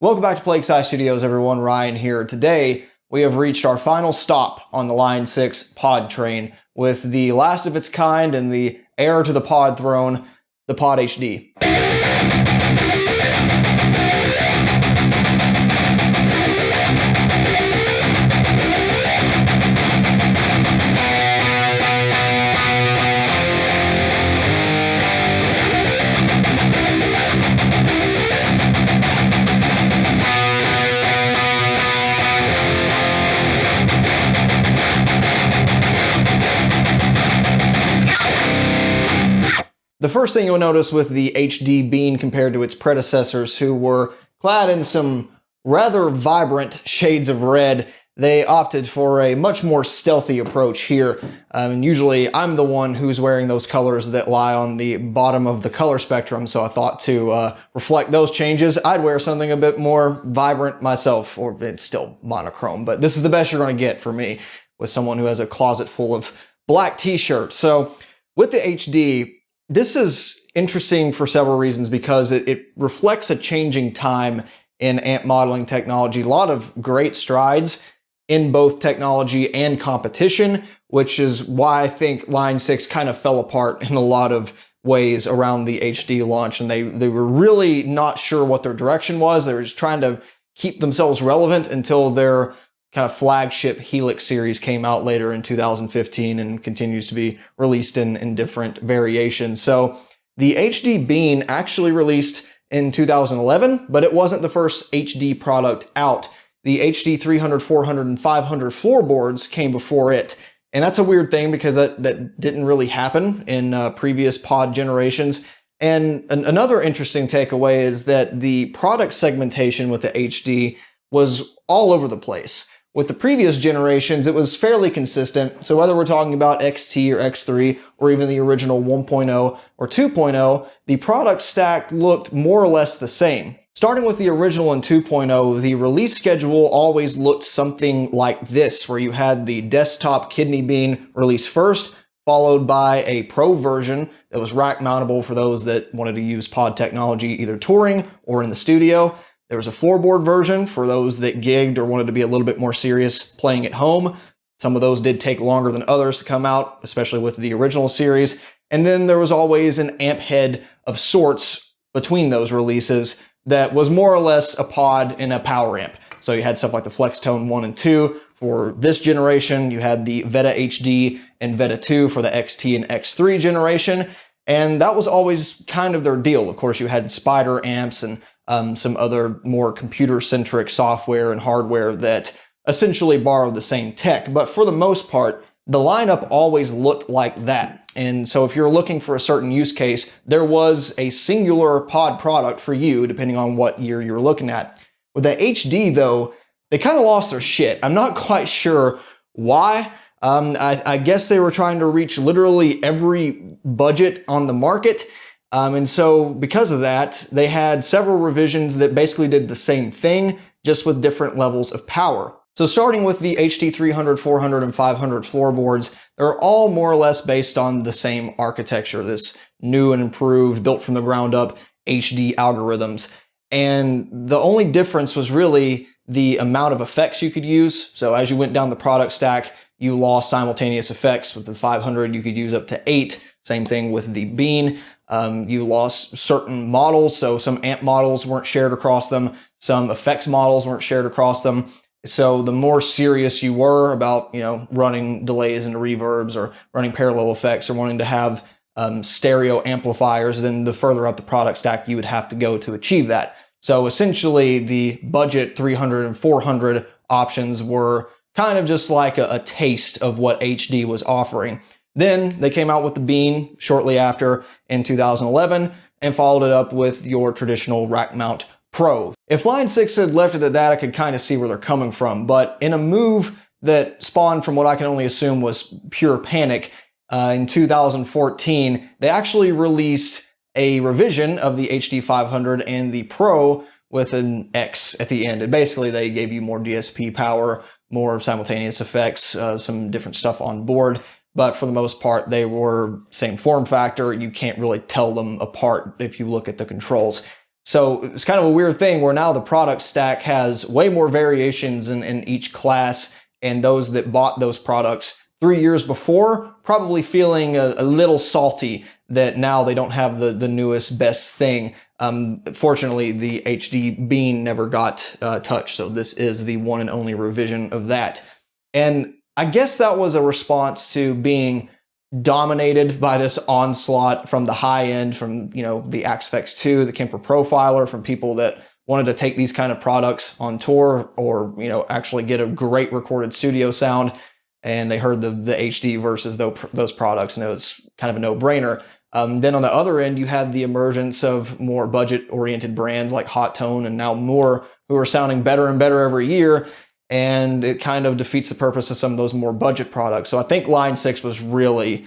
Welcome back to Plague Scythe Studios, everyone. Ryan here. Today, we have reached our final stop on the Line 6 pod train with the last of its kind and the heir to the pod throne, the POD HD. The first thing you'll notice with the HD bean compared to its predecessors, who were clad in some rather vibrant shades of red, they opted for a much more stealthy approach here. And usually I'm the one who's wearing those colors that lie on the bottom of the color spectrum, so I thought to reflect those changes, I'd wear something a bit more vibrant myself, or it's still monochrome, but this is the best you're going to get for me with someone who has a closet full of black t-shirts. So with the HD, this is interesting for several reasons because it reflects a changing time in amp modeling technology. A lot of great strides in both technology and competition, which is why I think Line 6 kind of fell apart in a lot of ways around the HD launch. And they were really not sure what their direction was. They were just trying to keep themselves relevant until their kind of flagship Helix series came out later in 2015 and continues to be released in different variations. So the HD Bean actually released in 2011, but it wasn't the first HD product out. The HD 300, 400, and 500 floorboards came before it. And that's a weird thing because that didn't really happen in previous pod generations. And another interesting takeaway is that the product segmentation with the HD was all over the place. With the previous generations, it was fairly consistent. So whether we're talking about XT or X3 or even the original 1.0 or 2.0, the product stack looked more or less the same. Starting with the original and 2.0, the release schedule always looked something like this, where you had the desktop kidney bean release first, followed by a pro version that was rack mountable for those that wanted to use pod technology either touring or in the studio. There was a floorboard version for those that gigged or wanted to be a little bit more serious playing at home. Some of those did take longer than others to come out, especially with the original series. And then there was always an amp head of sorts between those releases that was more or less a pod and a power amp. So you had stuff like the FlexTone 1 and 2 for this generation. You had the Veta HD and Veta 2 for the XT and X3 generation. And that was always kind of their deal. Of course, you had Spider amps and some other more computer-centric software and hardware that essentially borrowed the same tech. But for the most part, the lineup always looked like that. And so if you're looking for a certain use case, there was a singular pod product for you, depending on what year you're looking at. With the HD, though, they kind of lost their shit. I'm not quite sure why. I guess they were trying to reach literally every budget on the market. And so because of that, they had several revisions that basically did the same thing, just with different levels of power. So starting with the HD 300, 400, and 500 floorboards, they're all more or less based on the same architecture, this new and improved, built from the ground up HD algorithms. And the only difference was really the amount of effects you could use. So as you went down the product stack, you lost simultaneous effects. With the 500, you could use up to 8. Same thing with the Bean. You lost certain models, so some amp models weren't shared across them, some effects models weren't shared across them. So the more serious you were about, running delays into reverbs or running parallel effects or wanting to have stereo amplifiers, then the further up the product stack you would have to go to achieve that. So essentially the budget 300 and 400 options were kind of just like a taste of what HD was offering. Then they came out with the Bean shortly after in 2011 and followed it up with your traditional rack mount Pro. If Line 6 had left it at that, I could kind of see where they're coming from, but in a move that spawned from what I can only assume was pure panic, in 2014, they actually released a revision of the HD 500 and the Pro with an X at the end. And basically they gave you more DSP power, more simultaneous effects, some different stuff on board. But for the most part, they were same form factor. You can't really tell them apart if you look at the controls. So it's kind of a weird thing where now the product stack has way more variations in each class, and those that bought those products 3 years before probably feeling a little salty that now they don't have the newest best thing. Fortunately, the HD Bean never got touched, so this is the one and only revision of that. And I guess that was a response to being dominated by this onslaught from the high end, from the Axe 2, the Kemper Profiler, from people that wanted to take these kind of products on tour or actually get a great recorded studio sound, and they heard the HD versus those products, and it was kind of a no-brainer. Then on the other end, you had the emergence of more budget-oriented brands like Hot Tone and now Moore, who are sounding better and better every year, and it kind of defeats the purpose of some of those more budget products. So I think Line 6 was really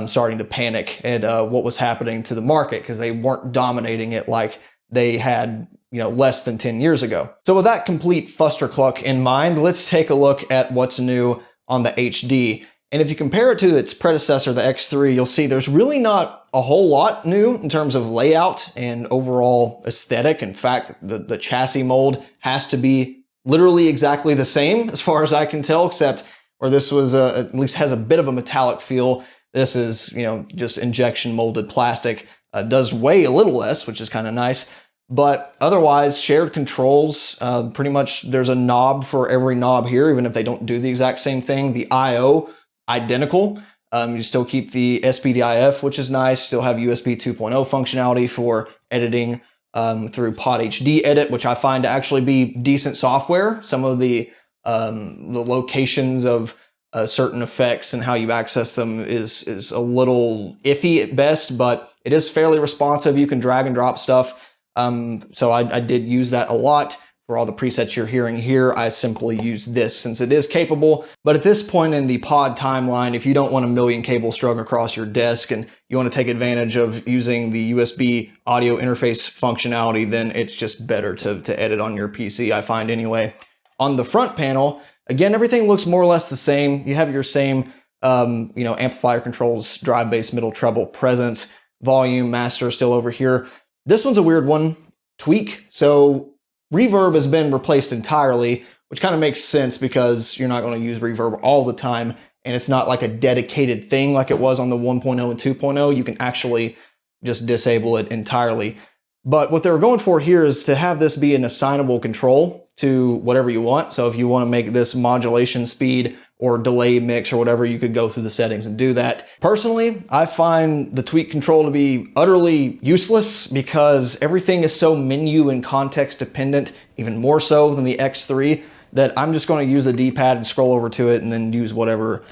starting to panic at what was happening to the market, because they weren't dominating it like they had less than 10 years ago. So with that complete fustercluck in mind, let's take a look at what's new on the HD. And if you compare it to its predecessor, the X3, you'll see there's really not a whole lot new in terms of layout and overall aesthetic. In fact, the chassis mold has to be literally exactly the same as far as I can tell, except where this was at least has a bit of a metallic feel. This is, just injection molded plastic. Does weigh a little less, which is kind of nice. But otherwise, shared controls, pretty much there's a knob for every knob here, even if they don't do the exact same thing. The I/O, identical. You still keep the SPDIF, which is nice. Still have USB 2.0 functionality for editing through POD HD Edit, which I find to actually be decent software. Some of the locations of certain effects and how you access them is a little iffy at best, but it is fairly responsive. You can drag and drop stuff. So I did use that a lot. For all the presets you're hearing here, I simply use this since it is capable. But at this point in the pod timeline, if you don't want a million cables strung across your desk and you want to take advantage of using the USB audio interface functionality, then it's just better to edit on your PC, I find anyway. On the front panel, again, everything looks more or less the same. You have your same, amplifier controls, drive, bass, middle, treble, presence, volume, master still over here. This one's a weird one, tweak. So reverb has been replaced entirely, which kind of makes sense because you're not going to use reverb all the time, and it's not like a dedicated thing like it was on the 1.0 and 2.0. You can actually just disable it entirely. But what they were going for here is to have this be an assignable control to whatever you want. So if you want to make this modulation speed or delay mix or whatever, you could go through the settings and do that. Personally, I find the tweak control to be utterly useless because everything is so menu and context dependent, even more so than the X3, that I'm just going to use the D-pad and scroll over to it and then use whatever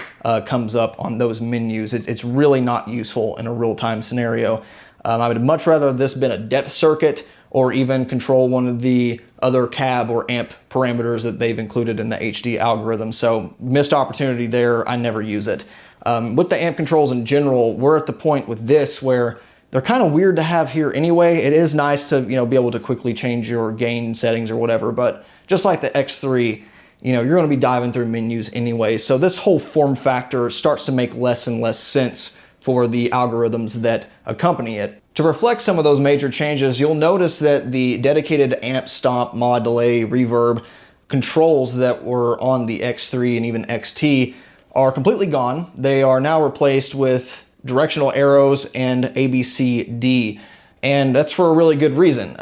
comes up on those menus. It's really not useful in a real-time scenario. I would much rather this been a depth circuit or even control one of the other cab or amp parameters that they've included in the HD algorithm. So missed opportunity there, I never use it. With the amp controls in general, we're at the point with this where they're kind of weird to have here anyway. It is nice to be able to quickly change your gain settings or whatever, but just like the X3, you're going to be diving through menus anyway. So this whole form factor starts to make less and less sense for the algorithms that accompany it. To reflect some of those major changes, you'll notice that the dedicated amp, stomp, mod, delay, reverb controls that were on the X3 and even XT are completely gone. They are now replaced with directional arrows and ABCD, and that's for a really good reason.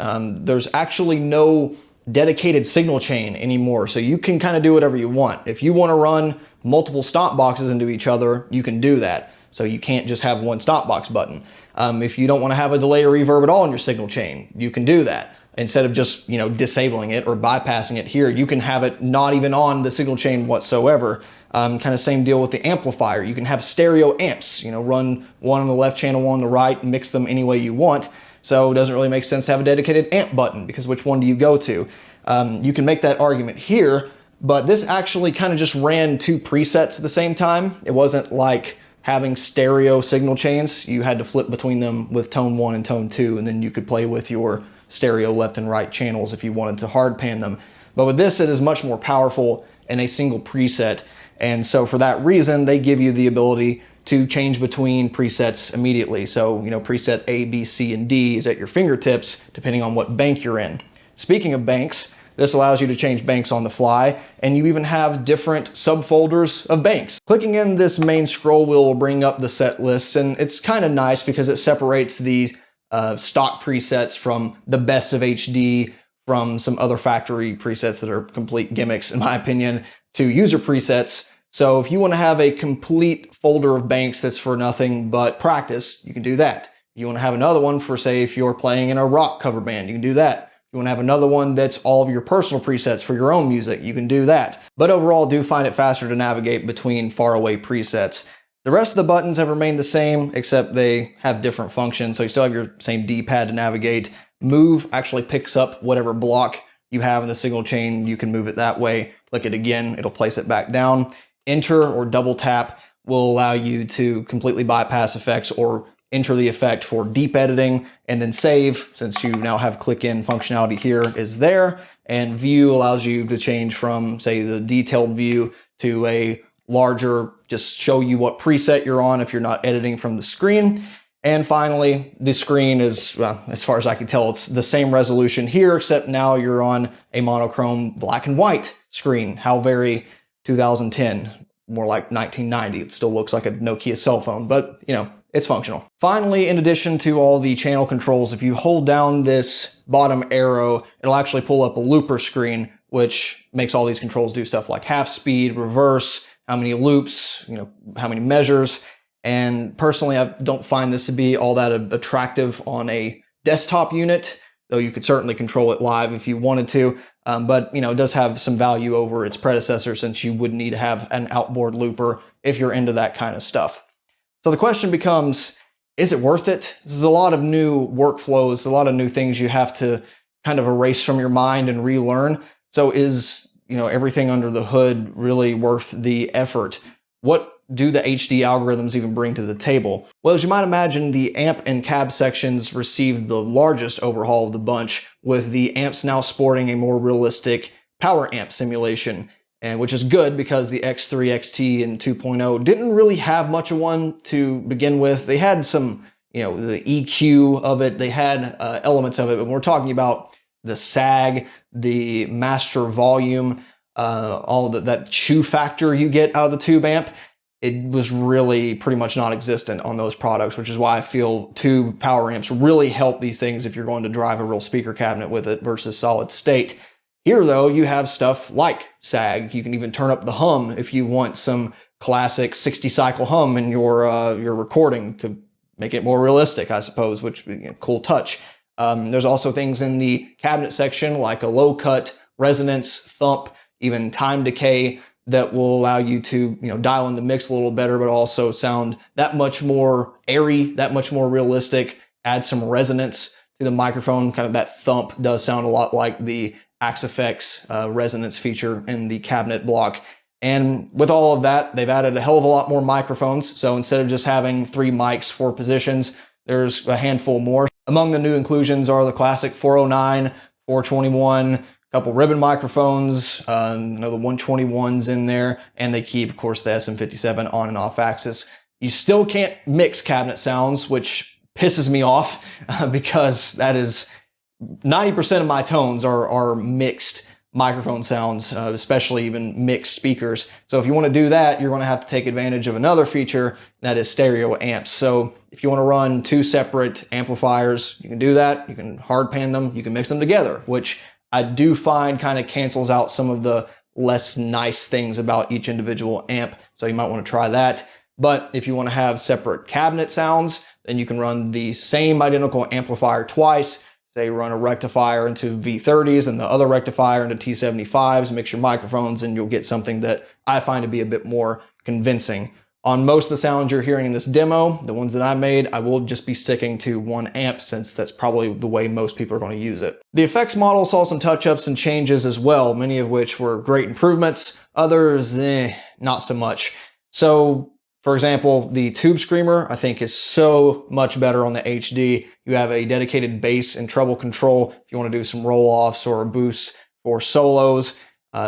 There's actually no dedicated signal chain anymore, so you can kind of do whatever you want. If you want to run multiple stop boxes into each other, you can do that. So you can't just have one stop box button. If you don't want to have a delay or reverb at all in your signal chain, you can do that. Instead of just disabling it or bypassing it here, you can have it not even on the signal chain whatsoever. Kind of same deal with the amplifier. You can have stereo amps, run one on the left channel, one on the right, mix them any way you want. So it doesn't really make sense to have a dedicated amp button because which one do you go to? You can make that argument here, but this actually kind of just ran two presets at the same time. It wasn't like having stereo signal chains. You had to flip between them with tone 1 and tone 2, and then you could play with your stereo left and right channels if you wanted to hard pan them. But with this, it is much more powerful in a single preset. And so for that reason, they give you the ability to change between presets immediately. So, preset A, B, C, and D is at your fingertips, depending on what bank you're in. Speaking of banks, this allows you to change banks on the fly, and you even have different subfolders of banks. Clicking in this main scroll wheel will bring up the set lists, and it's kind of nice because it separates these stock presets from the best of HD, from some other factory presets that are complete gimmicks, in my opinion, to user presets. So if you want to have a complete folder of banks that's for nothing but practice, you can do that. If you want to have another one for, say, if you're playing in a rock cover band, you can do that. If you want to have another one that's all of your personal presets for your own music, you can do that. But overall, do find it faster to navigate between faraway presets. The rest of the buttons have remained the same, except they have different functions. So you still have your same D-pad to navigate. Move actually picks up whatever block you have in the signal chain. You can move it that way. Click it again, it'll place it back down. Enter or double tap will allow you to completely bypass effects or enter the effect for deep editing, and then save, since you now have click in functionality here, is there. And view allows you to change from, say, the detailed view to a larger, just show you what preset you're on if you're not editing from the screen. And finally, the screen is, well, as far as I can tell, it's the same resolution here, except now you're on a monochrome black and white screen. How very 2010, more like 1990. It still looks like a Nokia cell phone, but it's functional. Finally, in addition to all the channel controls, if you hold down this bottom arrow, it'll actually pull up a looper screen, which makes all these controls do stuff like half speed, reverse, how many loops, how many measures. And personally, I don't find this to be all that attractive on a desktop unit, though you could certainly control it live if you wanted to. But it does have some value over its predecessor, since you would need to have an outboard looper if you're into that kind of stuff. So the question becomes, is it worth it? This is a lot of new workflows, a lot of new things you have to kind of erase from your mind and relearn. So is, everything under the hood really worth the effort? What do the HD algorithms even bring to the table? Well, as you might imagine, the amp and cab sections received the largest overhaul of the bunch, with the amps now sporting a more realistic power amp simulation. And which is good, because the X3, XT, and 2.0 didn't really have much of one to begin with. They had some, the EQ of it, they had elements of it, but we're talking about the sag, the master volume, all that chew factor you get out of the tube amp. It was really pretty much non-existent on those products, which is why I feel tube power amps really help these things if you're going to drive a real speaker cabinet with it versus solid state. Here, though, you have stuff like sag. You can even turn up the hum if you want some classic 60-cycle hum in your recording to make it more realistic, I suppose, which cool touch. There's also things in the cabinet section like a low cut, resonance, thump, even time decay that will allow you to dial in the mix a little better, but also sound that much more airy, that much more realistic. Add some resonance to the microphone. Kind of that thump does sound a lot like the Axe-Effects resonance feature in the cabinet block. And with all of that, they've added a hell of a lot more microphones. So instead of just having 3 mics, 4 positions, there's a handful more. Among the new inclusions are the classic 409, 421, a couple ribbon microphones, the 121's in there, and they keep, of course, the SM57 on and off axis. You still can't mix cabinet sounds, which pisses me off because that is 90% of my tones are mixed microphone sounds, especially even mixed speakers. So if you want to do that, you're going to have to take advantage of another feature, that is stereo amps. So if you want to run 2 separate amplifiers, you can do that. You can hard pan them, you can mix them together, which I do find kind of cancels out some of the less nice things about each individual amp. So you might want to try that. But if you want to have separate cabinet sounds, then you can run the same identical amplifier twice. Say run a rectifier into V30s and the other rectifier into T75s, mix your microphones, and you'll get something that I find to be a bit more convincing. On most of the sounds you're hearing in this demo, the ones that I made, I will just be sticking to 1 amp, since that's probably the way most people are going to use it. The effects model saw some touch-ups and changes as well, many of which were great improvements, others, not so much. So, for example, the Tube Screamer, I think, is so much better on the HD. You have a dedicated bass and treble control if you want to do some roll-offs or boosts for solos.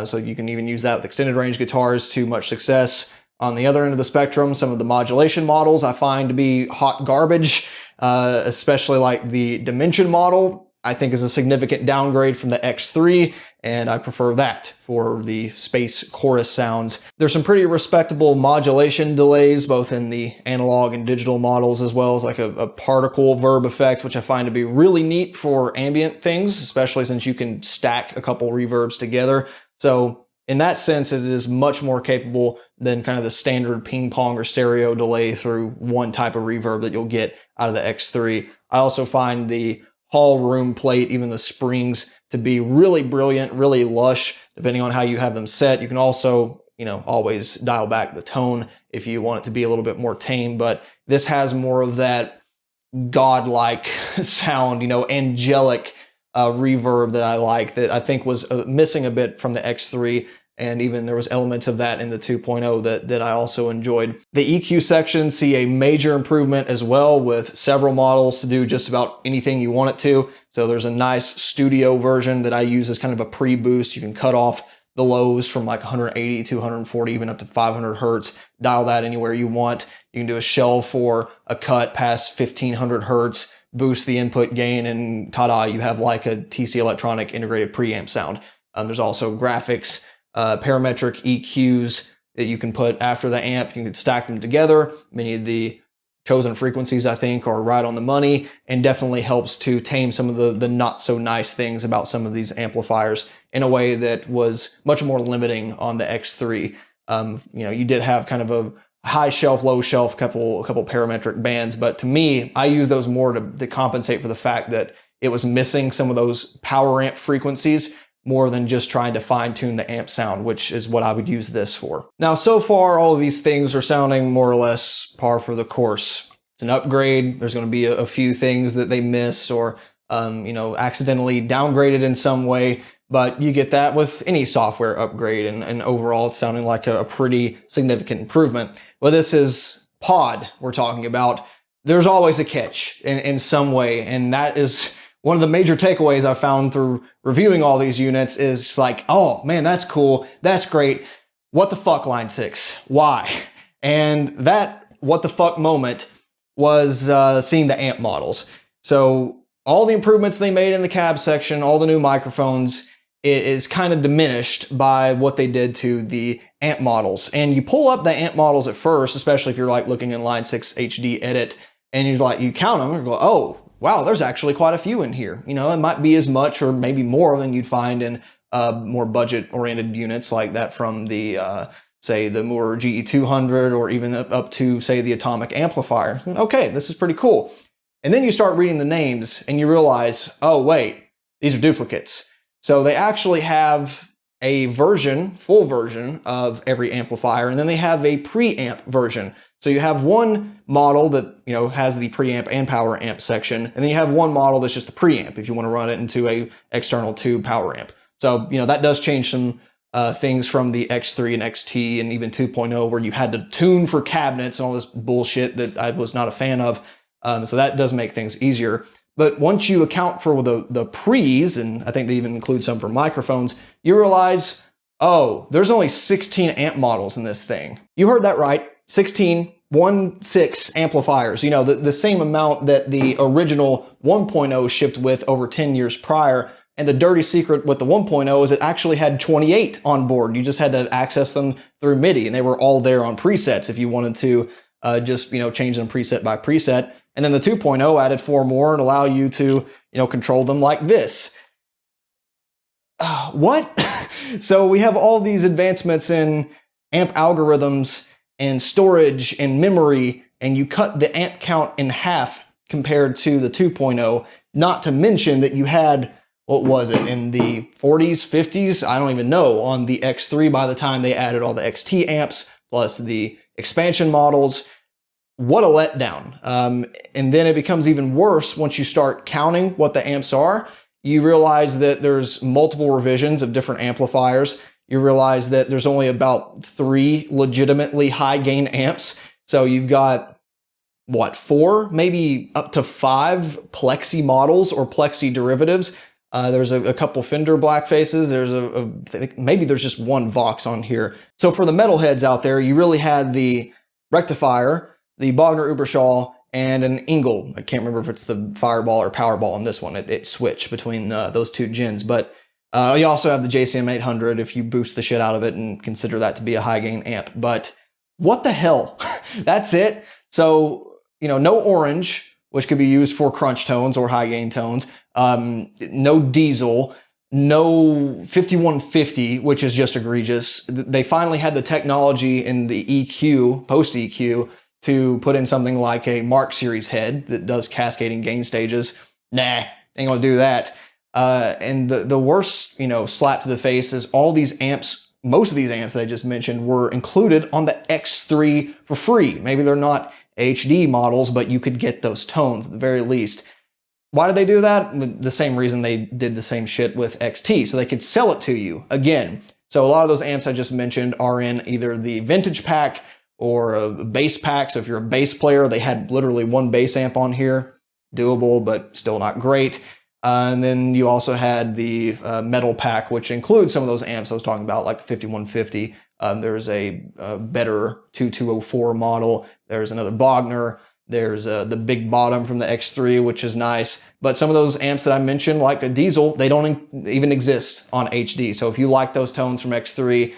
So you can even use that with extended range guitars to much success. On the other end of the spectrum, some of the modulation models I find to be hot garbage, especially like the Dimension model, I think is a significant downgrade from the X3, and I prefer that for the space chorus sounds. There's some pretty respectable modulation delays, both in the analog and digital models, as well as like a particle verb effect, which I find to be really neat for ambient things, especially since you can stack a couple reverbs together. So in that sense, it is much more capable than kind of the standard ping pong or stereo delay through one type of reverb that you'll get out of the X3. I also find the hall room plate, even the springs, to be really brilliant, really lush, depending on how you have them set. You can also, always dial back the tone if you want it to be a little bit more tame, but this has more of that godlike sound, angelic reverb that I like, that I think was missing a bit from the X3. And even there was elements of that in the 2.0 that I also enjoyed. The EQ section see a major improvement as well, with several models to do just about anything you want it to. So there's a nice studio version that I use as kind of a pre-boost. You can cut off the lows from like 180 to 140, even up to 500 hertz. Dial that anywhere you want. You can do a shell for a cut past 1500 hertz, boost the input gain, and ta-da, you have like a TC Electronic integrated preamp sound. There's also graphics, parametric EQs that you can put after the amp. You can stack them together. Many of the chosen frequencies, I think, are right on the money, and definitely helps to tame some of the not so nice things about some of these amplifiers in a way that was much more limiting on the X3. You did have kind of a high shelf, low shelf, a couple parametric bands, but to me, I use those more to compensate for the fact that it was missing some of those power amp frequencies, more than just trying to fine tune the amp sound, which is what I would use this for. Now, so far, all of these things are sounding more or less par for the course. It's an upgrade. There's going to be a few things that they miss or, accidentally downgraded in some way, but you get that with any software upgrade, and overall it's sounding like a pretty significant improvement. Well, this is POD we're talking about. There's always a catch in some way, and that is one of the major takeaways I found through reviewing all these units is like, oh man, that's cool, that's great. What the fuck, Line 6? Why? And that what the fuck moment was seeing the amp models. So all the improvements they made in the cab section, all the new microphones, it is kind of diminished by what they did to the amp models. And you pull up the amp models at first, especially if you're like looking in Line 6 HD edit, and you count them and go, oh, wow, there's actually quite a few in here. It might be as much or maybe more than you'd find in more budget-oriented units like that from the, say, the Moore GE200 or even up to, say, the Atomic Amplifier. Okay, this is pretty cool. And then you start reading the names and you realize, oh, wait, these are duplicates. So they actually have a full version of every amplifier, and then they have a preamp version. So you have one model that, has the preamp and power amp section, and then you have one model that's just the preamp if you want to run it into a external tube power amp. So, that does change some things from the X3 and XT and even 2.0, where you had to tune for cabinets and all this bullshit that I was not a fan of. So that does make things easier. But once you account for the pre's, and I think they even include some for microphones, you realize, oh, there's only 16 amp models in this thing. You heard that right. 16 amplifiers, the same amount that the original 1.0 shipped with over 10 years prior. And the dirty secret with the 1.0 is it actually had 28 on board. You just had to access them through MIDI, and they were all there on presets if you wanted to just change them preset by preset. And then the 2.0 added 4 more and allow you to control them like this. What? So we have all these advancements in amp algorithms and storage and memory, and you cut the amp count in half compared to the 2.0, not to mention that you had, what was it, in the 40s, 50s, I don't even know, on the X3 by the time they added all the XT amps, plus the expansion models. What a letdown. And then it becomes even worse once you start counting what the amps are. You realize that there's multiple revisions of different amplifiers. You realize that there's only about 3 legitimately high gain amps. So you've got, 4, maybe up to 5 Plexi models or Plexi derivatives. There's a couple Fender black faces. There's maybe there's just one Vox on here. So for the metalheads out there, you really had the rectifier, the Bogner Uberschall, and an Engel. I can't remember if it's the Fireball or Powerball on this one. It switched between those two gens. But you also have the JCM 800 if you boost the shit out of it and consider that to be a high gain amp. But what the hell? That's it. So, you know, no orange, which could be used for crunch tones or high gain tones. No diesel, no 5150, which is just egregious. They finally had the technology in the EQ, post EQ, to put in something like a Mark series head that does cascading gain stages. Nah, ain't gonna do that. And the worst, you know, slap to the face is all these amps, most of these amps that I just mentioned were included on the X3 for free. Maybe they're not HD models, but you could get those tones at the very least. Why did they do that? The same reason they did the same shit with XT, so they could sell it to you again. So a lot of those amps I just mentioned are in either the vintage pack or a bass pack. So if you're a bass player, they had literally one bass amp on here. Doable, but still not great. And then you also had the metal pack, which includes some of those amps I was talking about, like the 5150. There's a better 2204 model. There's another Bogner. There's the big bottom from the X3, which is nice. But some of those amps that I mentioned, like a diesel, they don't even exist on HD. So if you like those tones from X3,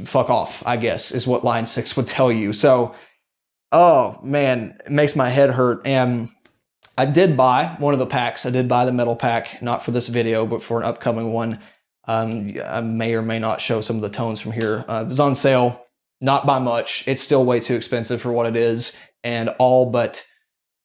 fuck off, I guess, is what Line 6 would tell you. So, oh man, it makes my head hurt. And I did buy one of the packs. I did buy the metal pack, not for this video, but for an upcoming one. I may or may not show some of the tones from here. It was on sale, not by much. It's still way too expensive for what it is. And all but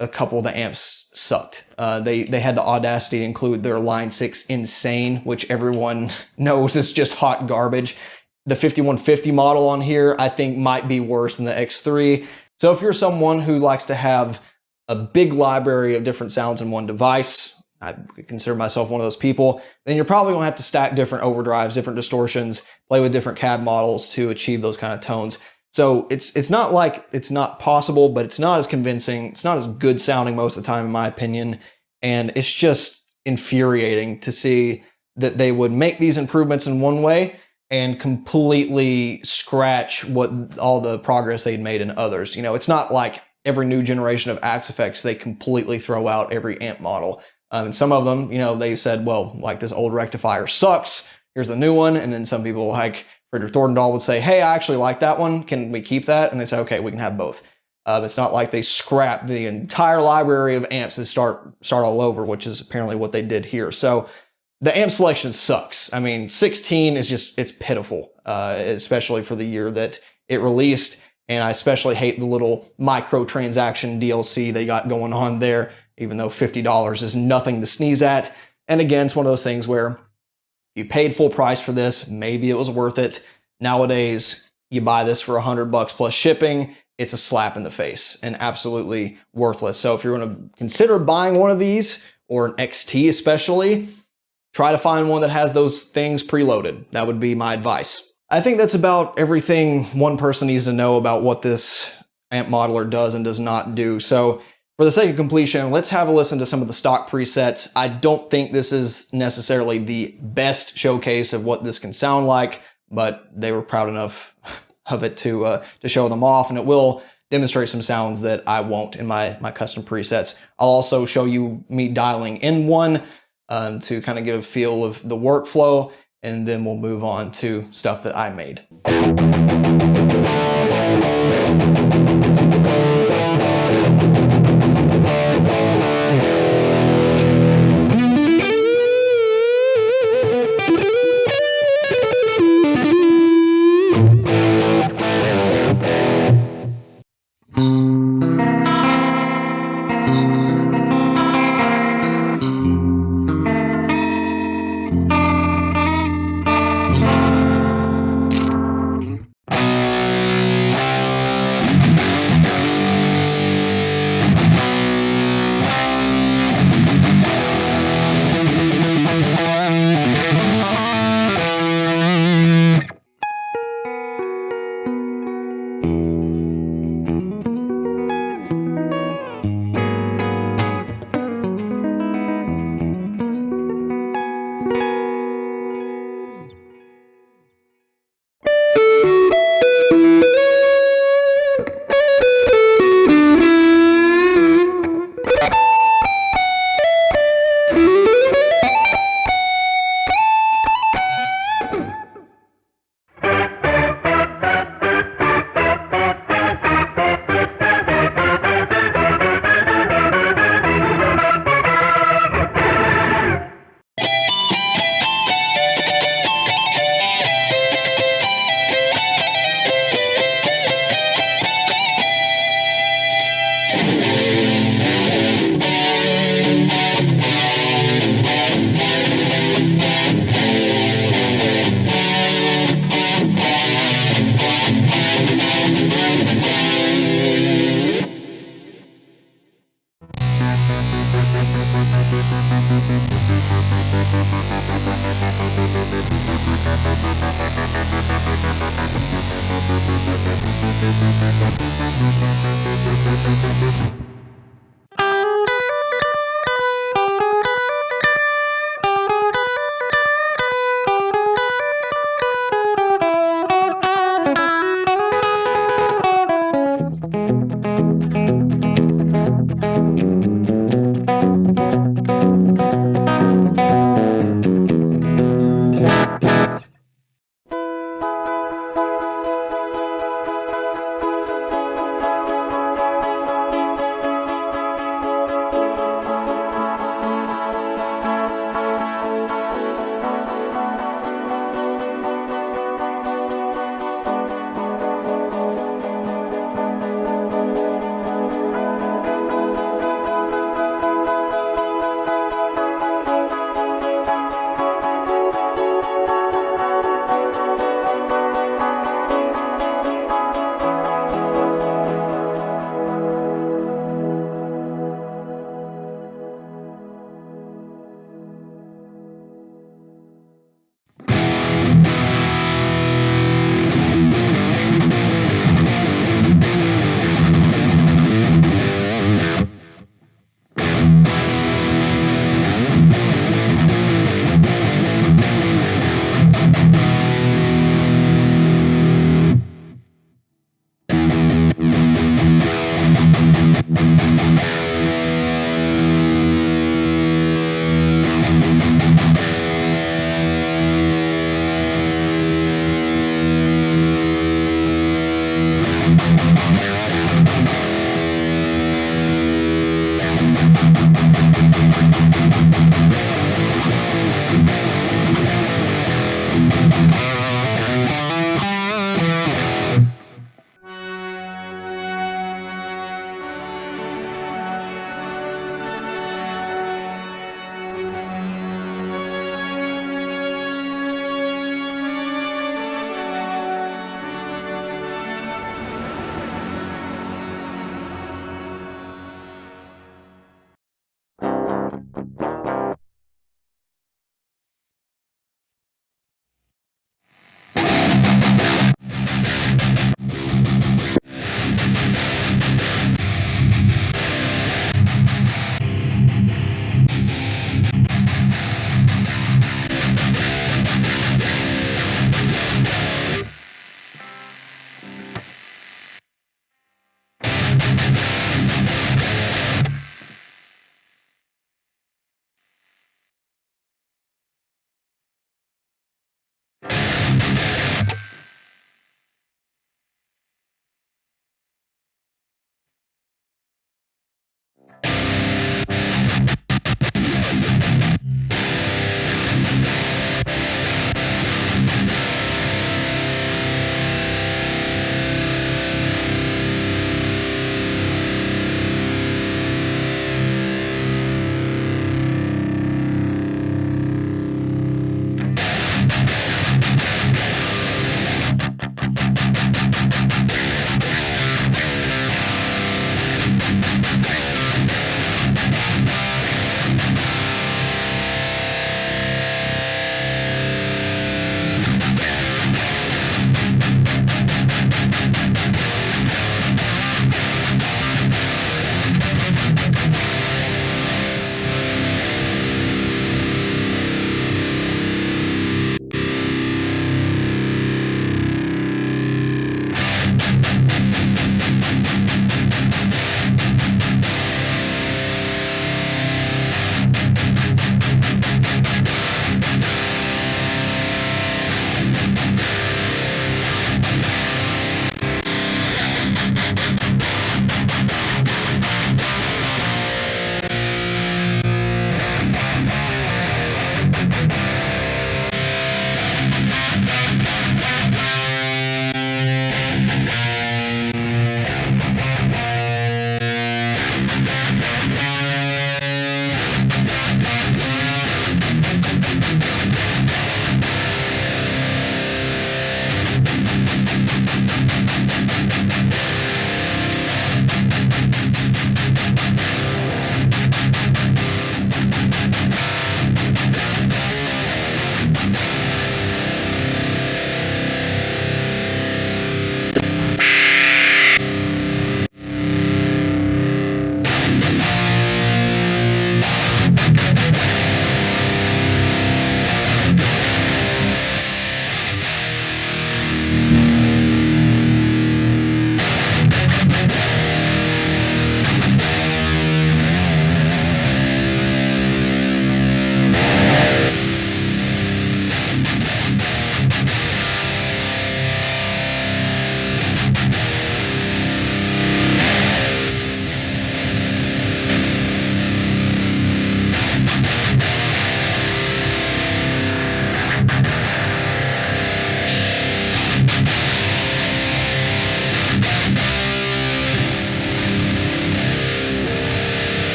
a couple of the amps sucked. They had the audacity to include their Line 6 Insane, which everyone knows is just hot garbage. The 5150 model on here, I think, might be worse than the X3. So if you're someone who likes to have a big library of different sounds in one device, I consider myself one of those people, then you're probably gonna have to stack different overdrives, different distortions, play with different cab models to achieve those kind of tones. So it's not like it's not possible, but it's not as convincing. It's not as good sounding most of the time, in my opinion. And it's just infuriating to see that they would make these improvements in one way and completely scratch what all the progress they'd made in others. You know, it's not like every new generation of Axe Effects, they completely throw out every amp model. And some of them, you know, they said, well, like this old rectifier sucks. Here's the new one. And then some people like Frederick Thorndahl would say, hey, I actually like that one. Can we keep that? And they say, okay, we can have both. It's not like they scrap the entire library of amps and start all over, which is apparently what they did here. So the amp selection sucks. I mean, 16 is just, it's pitiful, especially for the year that it released. And I especially hate the little microtransaction DLC they got going on there, even though $50 is nothing to sneeze at. And again, it's one of those things where you paid full price for this, maybe it was worth it. Nowadays, you buy this for $100 plus shipping, it's a slap in the face and absolutely worthless. So if you're going to consider buying one of these, or an XT especially, try to find one that has those things preloaded. That would be my advice. I think that's about everything one person needs to know about what this amp modeler does and does not do. So for the sake of completion, let's have a listen to some of the stock presets. I don't think this is necessarily the best showcase of what this can sound like, but they were proud enough of it to show them off, and it will demonstrate some sounds that I won't in my custom presets. I'll also show you me dialing in one to kind of get a feel of the workflow, and then we'll move on to stuff that I made.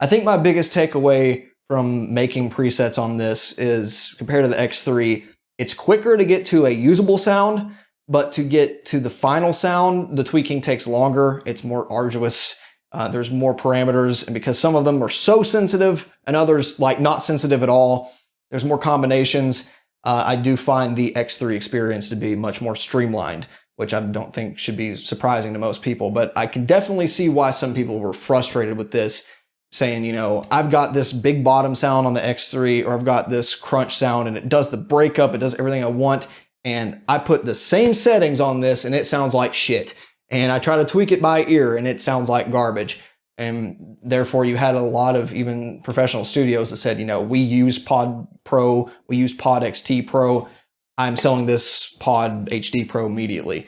I think my biggest takeaway from making presets on this is, compared to the X3, it's quicker to get to a usable sound, but to get to the final sound, the tweaking takes longer. It's more arduous. There's more parameters, and because some of them are so sensitive and others like not sensitive at all, there's more combinations. I do find the X3 experience to be much more streamlined, which I don't think should be surprising to most people, but I can definitely see why some people were frustrated with this, saying, you know, I've got this big bottom sound on the X3, or I've got this crunch sound and it does the breakup, it does everything I want, And I put the same settings on this and it sounds like shit. And I try to tweak it by ear and it sounds like garbage. And therefore you had a lot of even professional studios that said, you know, we use Pod Pro, we use Pod XT Pro. I'm selling this Pod HD Pro immediately.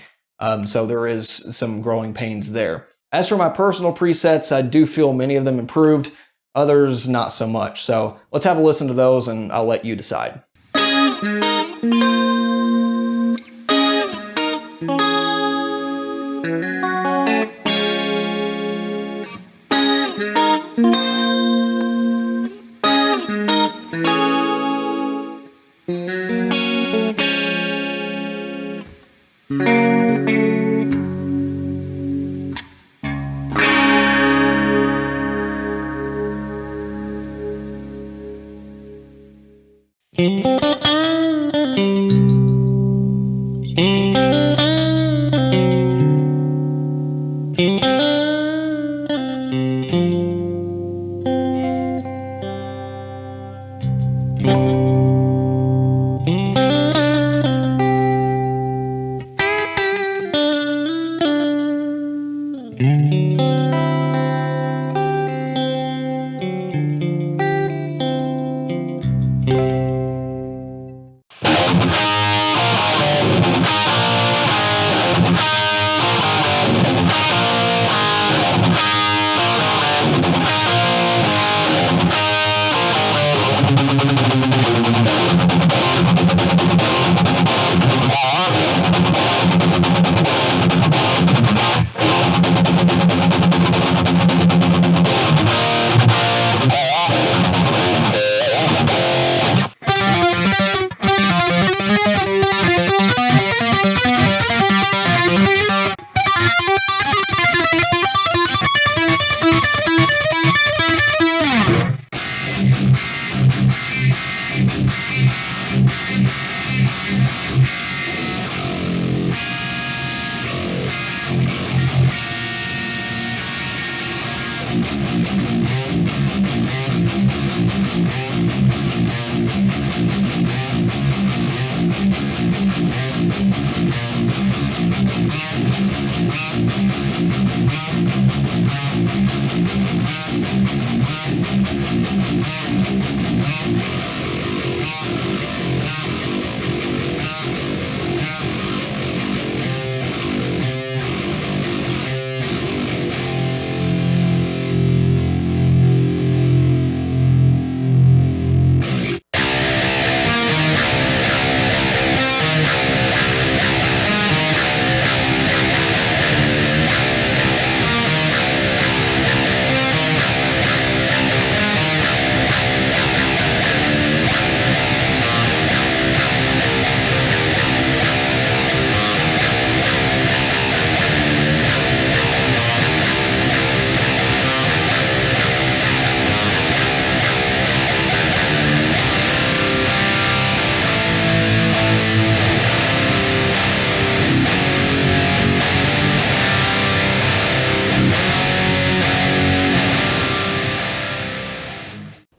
So there is some growing pains there. As for my personal presets, I do feel many of them improved, others not so much. So let's have a listen to those and I'll let you decide.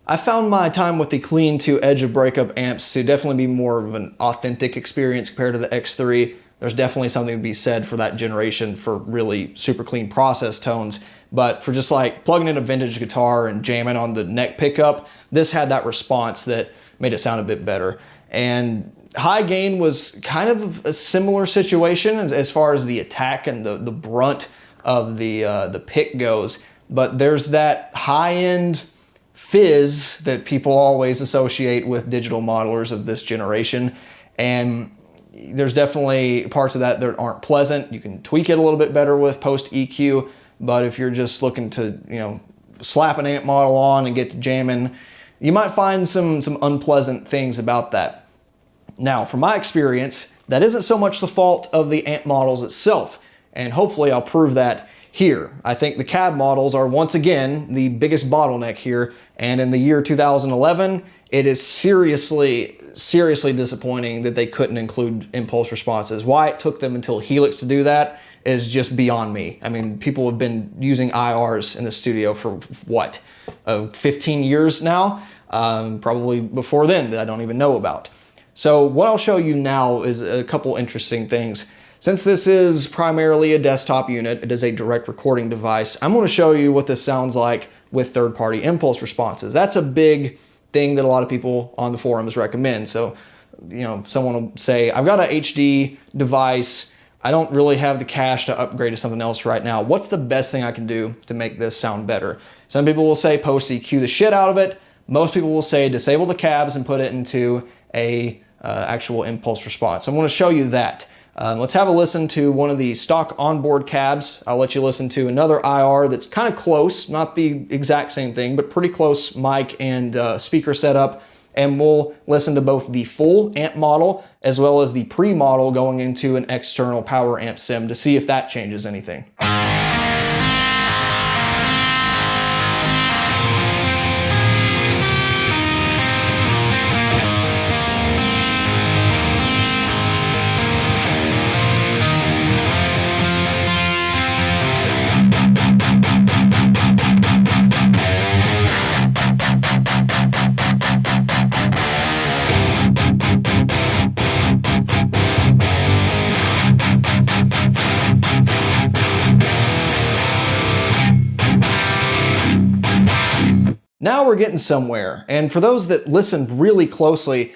I found my time with the Clean to Edge of Breakup amps to definitely be more of an authentic experience compared to the X3. There's definitely something to be said for that generation for really super clean process tones. But for just like plugging in a vintage guitar and jamming on the neck pickup, this had that response that made it sound a bit better. And high gain was kind of a similar situation as far as the attack and the brunt of the pick goes. But there's that high-end fizz that people always associate with digital modelers of this generation, and there's definitely parts of that that aren't pleasant. You can tweak it a little bit better with post EQ, but if you're just looking to, you know, slap an amp model on and get to jamming, you might find some unpleasant things about that. Now, from my experience, that isn't so much the fault of the amp models itself, and hopefully I'll prove that here. I think the cab models are once again the biggest bottleneck here. And in the year 2011, it is seriously disappointing that they couldn't include impulse responses. Why it took them until Helix to do that is just beyond me. I mean, people have been using IRs in the studio for what, 15 years now? Probably before then that I don't even know about. So what I'll show you now is a couple interesting things. Since this is primarily a desktop unit, it is a direct recording device, I'm going to show you what this sounds like with third-party impulse responses. That's a big thing that a lot of people on the forums recommend. So, someone will say, I've got an HD device, I don't really have the cash to upgrade to something else right now. What's the best thing I can do to make this sound better? Some people will say post EQ the shit out of it. Most people will say disable the cabs and put it into a actual impulse response. I'm going to show you that. Let's have a listen to one of the stock onboard cabs. I'll let you listen to another IR that's kind of close, not the exact same thing, but pretty close mic and speaker setup. And we'll listen to both the full amp model as well as the pre-model going into an external power amp sim to see if that changes anything. Now we're getting somewhere, and for those that listened really closely,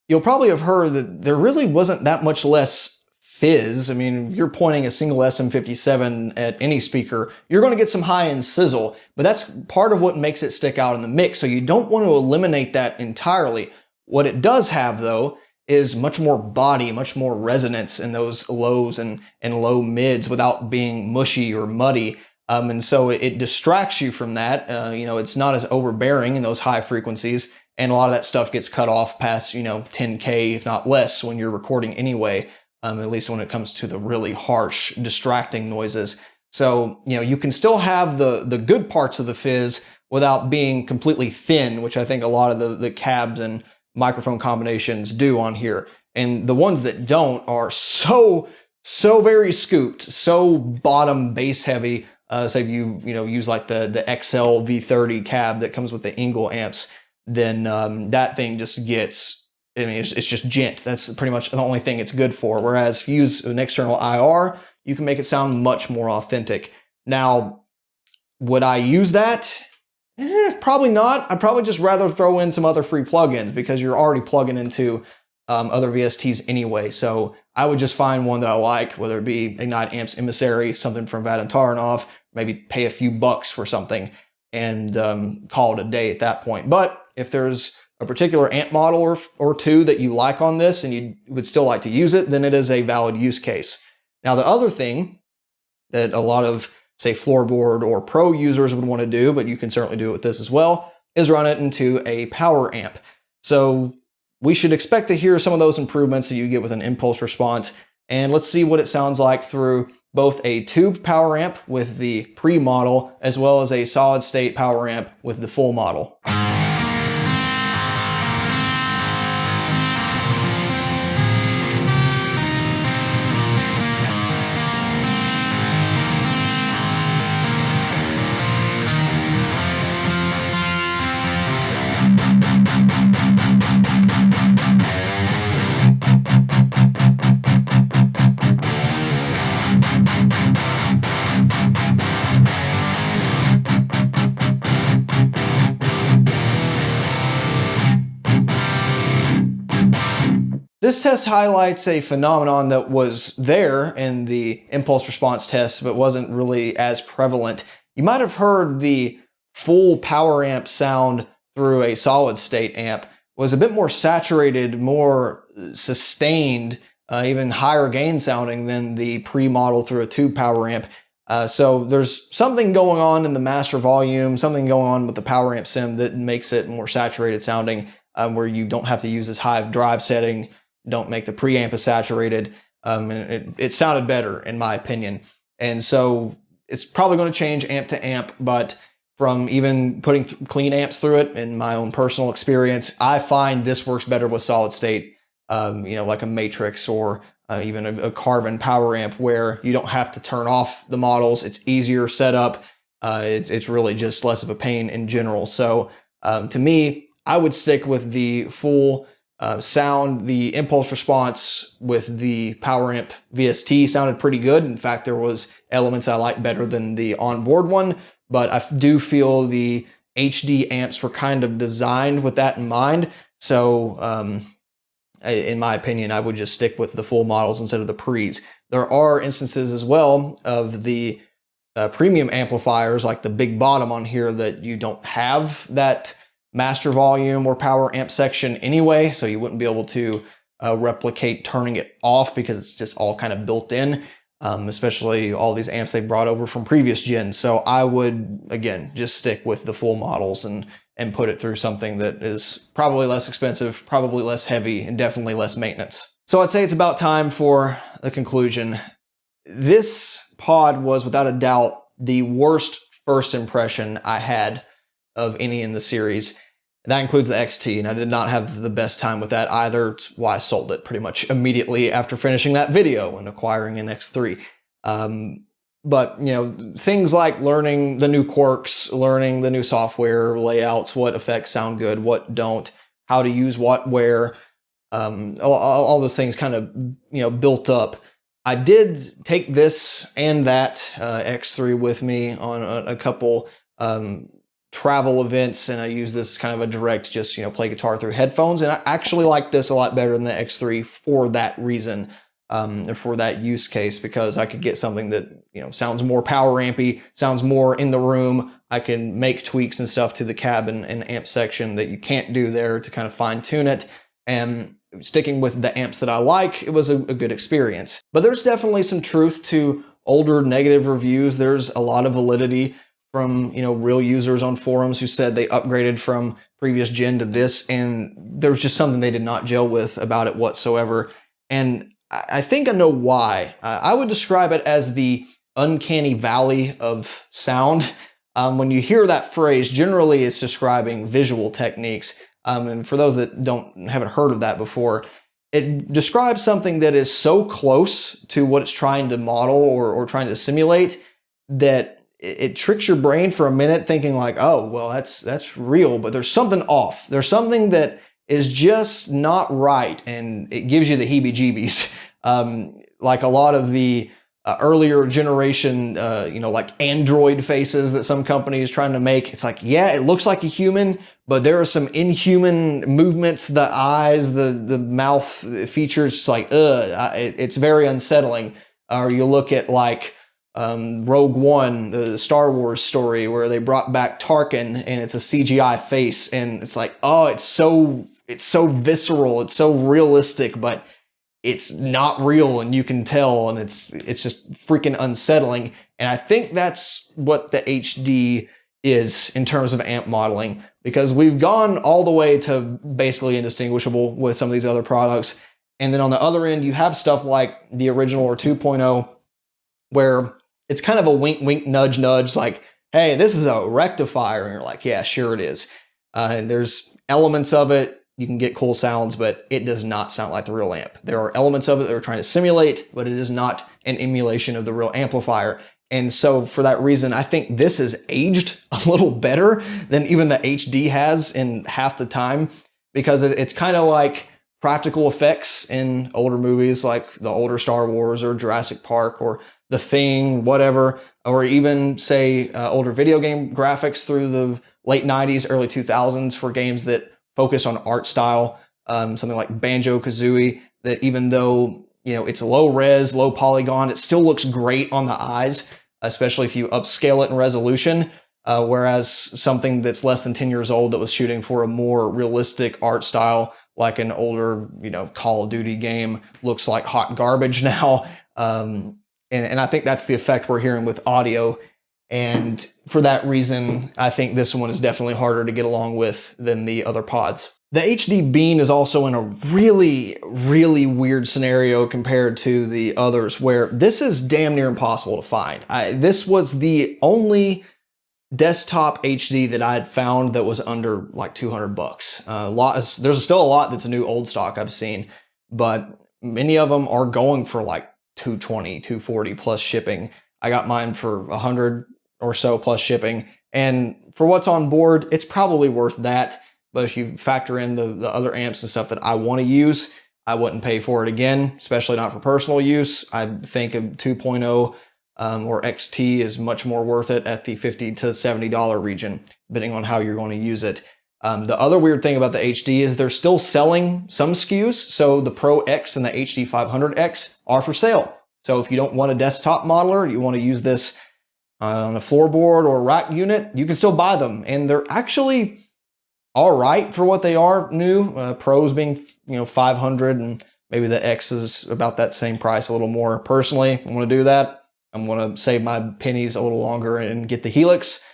you'll probably have heard that there really wasn't that much less fizz. I mean, if you're pointing a single SM57 at any speaker, you're going to get some high-end sizzle, but that's part of what makes it stick out in the mix, so you don't want to eliminate that entirely. What it does have, though, is much more body, much more resonance in those lows and low mids without being mushy or muddy. And so it distracts you from that. It's not as overbearing in those high frequencies, and a lot of that stuff gets cut off past, 10K, if not less, when you're recording anyway, at least when it comes to the really harsh, distracting noises. So, you can still have the good parts of the fizz without being completely thin, which I think a lot of the cabs and microphone combinations do on here. And the ones that don't are so very scooped, so bottom bass heavy. Say if you use like the XL V30 cab that comes with the Engel amps, then that thing just gets, it's just gent. That's pretty much the only thing it's good for. Whereas if you use an external IR, you can make it sound much more authentic. Now, would I use that? Probably not. I'd probably just rather throw in some other free plugins because you're already plugging into other VSTs anyway. So I would just find one that I like, whether it be Ignite Amps Emissary, something from Vadim Taranov, maybe pay a few bucks for something and call it a day at that point. But if there's a particular amp model or two that you like on this and you would still like to use it, then it is a valid use case. Now, the other thing that a lot of, say, floorboard or pro users would want to do, but you can certainly do it with this as well, is run it into a power amp. So we should expect to hear some of those improvements that you get with an impulse response. And let's see what it sounds like through both a tube power amp with the pre-model as well as a solid state power amp with the full model. This test highlights a phenomenon that was there in the impulse response test, but wasn't really as prevalent. You might have heard the full power amp sound through a solid state amp was a bit more saturated, more sustained, even higher gain sounding than the pre-model through a tube power amp. So there's something going on in the master volume, something going on with the power amp sim that makes it more saturated sounding, where you don't have to use as high of drive setting, don't make the preamp as saturated. And it sounded better in my opinion. And so it's probably going to change amp to amp, but from even putting clean amps through it, in my own personal experience, I find this works better with solid state, like a Matrix or even a Carbon power amp, where you don't have to turn off the models. It's easier setup. It's really just less of a pain in general. So to me, I would stick with the full sound. The impulse response with the Power Amp VST sounded pretty good. In fact, there was elements I liked better than the onboard one, but I do feel the HD amps were kind of designed with that in mind. So in my opinion, I would just stick with the full models instead of the pre's. There are instances as well of the premium amplifiers like the big bottom on here that you don't have that master volume or power amp section anyway, so you wouldn't be able to replicate turning it off because it's just all kind of built in, especially all these amps they brought over from previous gens. So I would, again, just stick with the full models and put it through something that is probably less expensive, probably less heavy, and definitely less maintenance. So I'd say it's about time for the conclusion. This pod was without a doubt the worst first impression I had of any in the series. That includes the XT, and I did not have the best time with that either. It's why I sold it pretty much immediately after finishing that video and acquiring an X3. But, you know, things like learning the new quirks, learning the new software, layouts, what effects sound good, what don't, how to use what where, all those things kind of, you know, built up. I did take this and that X3 with me on a couple travel events, and I use this kind of a direct, just, you know, play guitar through headphones. And I actually like this a lot better than the X3 for that reason, or for that use case, because I could get something that, you know, sounds more power ampy, sounds more in the room. I can make tweaks and stuff to the cab and amp section that you can't do there to kind of fine tune it. And sticking with the amps that I like, it was a good experience. But there's definitely some truth to older negative reviews. There's a lot of validity from, you know, real users on forums who said they upgraded from previous gen to this, and there was just something they did not gel with about it whatsoever. And I think I know why. I would describe it as the uncanny valley of sound. When you hear that phrase, generally it's describing visual techniques. And for those that haven't heard of that before, it describes something that is so close to what it's trying to model or trying to simulate that it tricks your brain for a minute, thinking like, oh, well, that's real, but there's something off. There's something that is just not right, and it gives you the heebie-jeebies. Like a lot of the earlier generation, you know, like Android faces that some companies trying to make. It's like, yeah, it looks like a human, but there are some inhuman movements, the eyes, the mouth features. It's like, it's very unsettling. Or you look at like Rogue One, the Star Wars story, where they brought back Tarkin and it's a CGI face, and it's like, oh, it's so visceral, it's so realistic, but it's not real, and you can tell, and it's just freaking unsettling. And I think that's what the HD is in terms of amp modeling, because we've gone all the way to basically indistinguishable with some of these other products. And then on the other end, you have stuff like the original or 2.0, where it's kind of a wink, wink, nudge, nudge, like, hey, this is a rectifier. And you're like, yeah, sure it is. And there's elements of it. You can get cool sounds, but it does not sound like the real amp. There are elements of it that we're trying to simulate, but it is not an emulation of the real amplifier. And so for that reason, I think this is aged a little better than even the HD has in half the time, because it's kind of like practical effects in older movies, like the older Star Wars or Jurassic Park or The Thing, whatever, or even say older video game graphics through the late 90s, early 2000s for games that focus on art style, something like Banjo-Kazooie, that even though, you know, it's low res, low polygon, it still looks great on the eyes, especially if you upscale it in resolution. Whereas something that's less than 10 years old that was shooting for a more realistic art style, like an older, you know, Call of Duty game, looks like hot garbage now. And I think that's the effect we're hearing with audio. And for that reason, I think this one is definitely harder to get along with than the other pods. The HD Bean is also in a really, really weird scenario compared to the others, where this is damn near impossible to find. This was the only desktop HD that I had found that was under like 200 bucks. There's still a lot that's a new old stock I've seen, but many of them are going for like 220, 240 plus shipping. I got mine for 100 or so plus shipping. And for what's on board, it's probably worth that. but if you factor in the other amps and stuff that I want to use, I wouldn't pay for it again, especially not for personal use. I think a 2.0 or XT is much more worth it at the $50 to $70 region, depending on how you're going to use it. The other weird thing about the HD is they're still selling some SKUs. So the Pro X and the HD 500X are for sale. So if you don't want a desktop modeler, you want to use this on a floorboard or a rack unit, you can still buy them. And they're actually all right for what they are new. Pros being, 500, and maybe the X is about that same price, a little more. Personally, I want to do that. I'm going to save my pennies a little longer and get the Helix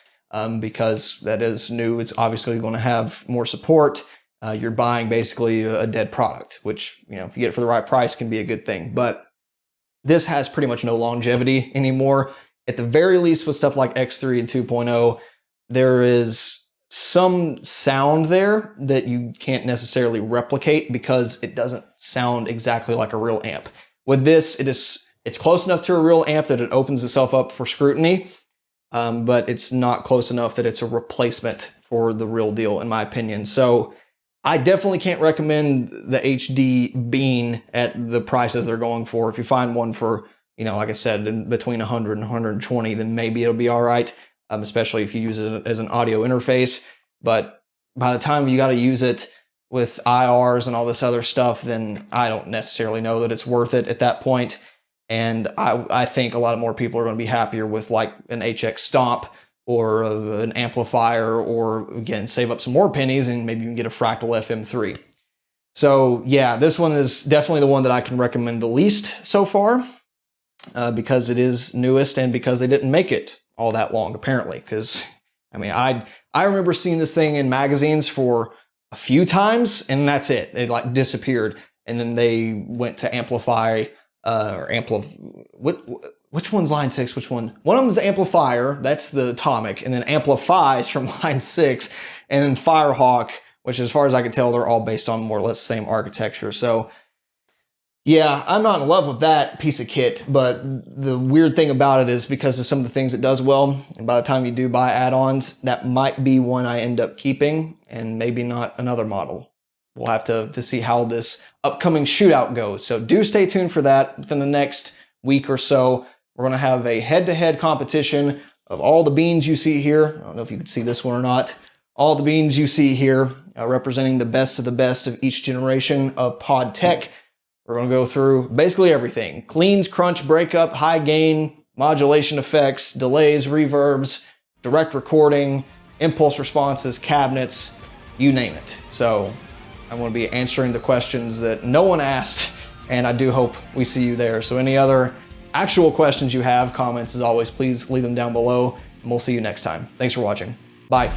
because that is new. It's obviously going to have more support. You're buying basically a dead product, which, if you get it for the right price, can be a good thing. But this has pretty much no longevity anymore. At the very least, with stuff like X3 and 2.0, there is some sound there that you can't necessarily replicate because it doesn't sound exactly like a real amp. With this, it's close enough to a real amp that it opens itself up for scrutiny, but it's not close enough that it's a replacement for the real deal, in my opinion. So I definitely can't recommend the HD Bean at the prices they're going for. If you find one for, like I said, in between 100 and 120, then maybe it'll be all right, especially if you use it as an audio interface. But by the time you got to use it with IRs and all this other stuff, then I don't necessarily know that it's worth it at that point. And I think a lot more people are going to be happier with like an HX Stomp or an amplifier, or again, save up some more pennies and maybe you can get a Fractal FM3. So yeah, this one is definitely the one that I can recommend the least so far because it is newest and because they didn't make it all that long, apparently. Because, I remember seeing this thing in magazines for a few times and that's it. It like disappeared. And then they went to Amplify which one's line 6? Which one? One of them is the Amplifier. That's the Atomic. And then Amplifies from line 6. And then Firehawk, which as far as I can tell, they're all based on more or less the same architecture. So yeah, I'm not in love with that piece of kit, but the weird thing about it is because of some of the things it does well, and by the time you do buy add-ons, that might be one I end up keeping and maybe not another model. We'll have to see how this upcoming shootout goes. So do stay tuned for that. Within the next week or so, we're going to have a head-to-head competition of all the beans you see here. I don't know if you can see this one or not. All the beans you see here representing the best of each generation of pod tech. We're going to go through basically everything. Cleans, crunch, breakup, high gain, modulation effects, delays, reverbs, direct recording, impulse responses, cabinets, you name it. So I'm going to be answering the questions that no one asked, and I do hope we see you there. So any other actual questions you have, comments, as always, please leave them down below, and we'll see you next time. Thanks for watching. Bye.